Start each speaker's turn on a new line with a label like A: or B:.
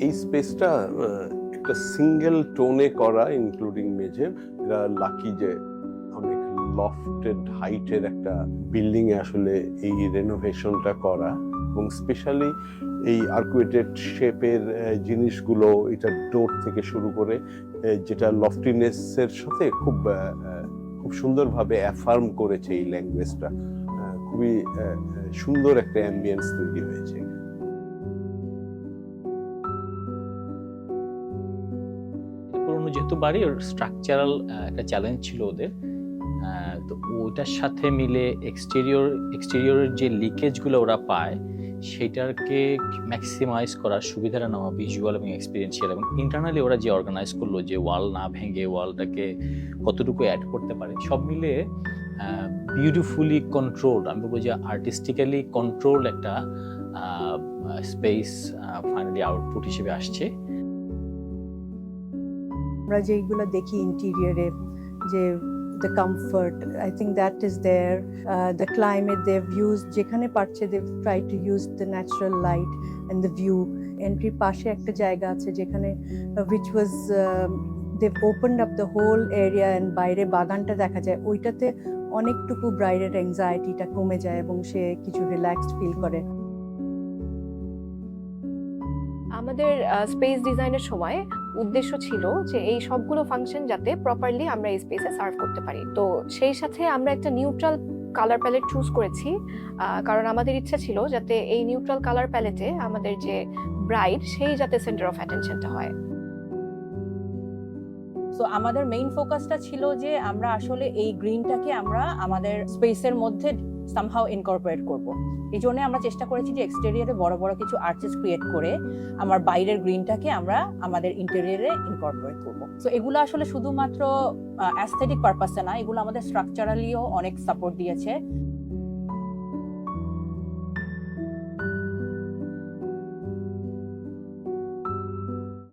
A: এই স্পেসটা একটা সিঙ্গেল টোনে করা, ইনক্লুডিং মেঝে। এরা লাকি যে অনেক লফটেড হাইটের একটা বিল্ডিং এ আসলে এই রেনোভেশনটা করা, এবং স্পেশালি এই আর্কুয়েটেড শেপের জিনিসগুলো, এটা ডোর থেকে শুরু করে যেটা লফটিনেসের সাথে খুব সুন্দরভাবে অ্যাফার্ম করেছে এই ল্যাঙ্গুয়েজটা। খুবই সুন্দর একটা অ্যাম্বিয়েন্স তৈরি হয়েছে।
B: পুরনো যেহেতু বাড়ি, ওর স্ট্রাকচারাল একটা চ্যালেঞ্জ ছিল ওদের। তো ওটার সাথে মিলে এক্সটেরিয়রের যে লিকেজগুলো ওরা পায় সেটাকে ম্যাক্সিমাইজ করার সুবিধাটা নেওয়া, ভিজুয়াল এবং এক্সপিরিয়েন্সিয়াল, এবং ইন্টারনালি ওরা যে অর্গানাইজ করলো যে ওয়াল না ভেঙে ওয়ালটাকে কতটুকু অ্যাড করতে পারে, সব মিলে বিউটিফুলি কন্ট্রোলড, আমি বলবো যে আর্টিস্টিক্যালি কন্ট্রোল একটা স্পেস ফাইনালি আউটপুট হিসেবে আসছে।
C: আমরা যেগুলো দেখি ইন্টেরিয়রে, যে the comfort, I think that is there. The climate they've used, যেখানে পারছে they've tried to use the natural light and the view. Entry পাশে একটা জায়গা আছে যেখানে which was they've opened up the whole area and বাইরে বাগানটা দেখা যায়। ওইটাতে অনেকটুকু ব্রাইডের অ্যাংজাইটিটা কমে যায় এবং সে কিছু রিল্যাক্সড ফিল করে।
D: আমাদের স্পেস ডিজাইনের সময় উদ্দেশ্য ছিল যে এই সবগুলো ফাংশন যাতে প্রপারলি আমরা এই স্পেসে সার্ভ করতে পারি। তো সেই সাথে আমরা একটা নিউট্রাল কালার প্যালেট চুজ করেছি, কারণ আমাদের ইচ্ছা ছিল যাতে এই নিউট্রাল কালার প্যালেটে আমাদের যে ব্রাইড সেই যাতে সেন্টার অফ অ্যাটেনশনটা হয়।
E: সো আমাদের মেইন ফোকাসটা ছিল যে আমরা আসলে এই গ্রিনটাকে আমরা আমাদের স্পেসের মধ্যে সামহাউ ইনকর্পোরেট করব। এই জন্য আমরা চেষ্টা করেছি যে এক্সটেরিয়রে বড় বড় কিছু আর্চেস ক্রিয়েট করে আমার বাইরের গ্রিনটাকে আমরা আমাদের ইন্টেরিয়রে ইনকর্পোরেট করব। সো এগুলো আসলে শুধুমাত্র অ্যাস্থেটিক পারপাসে না, এগুলো আমাদের স্ট্রাকচারালিও অনেক সাপোর্ট দিয়েছে।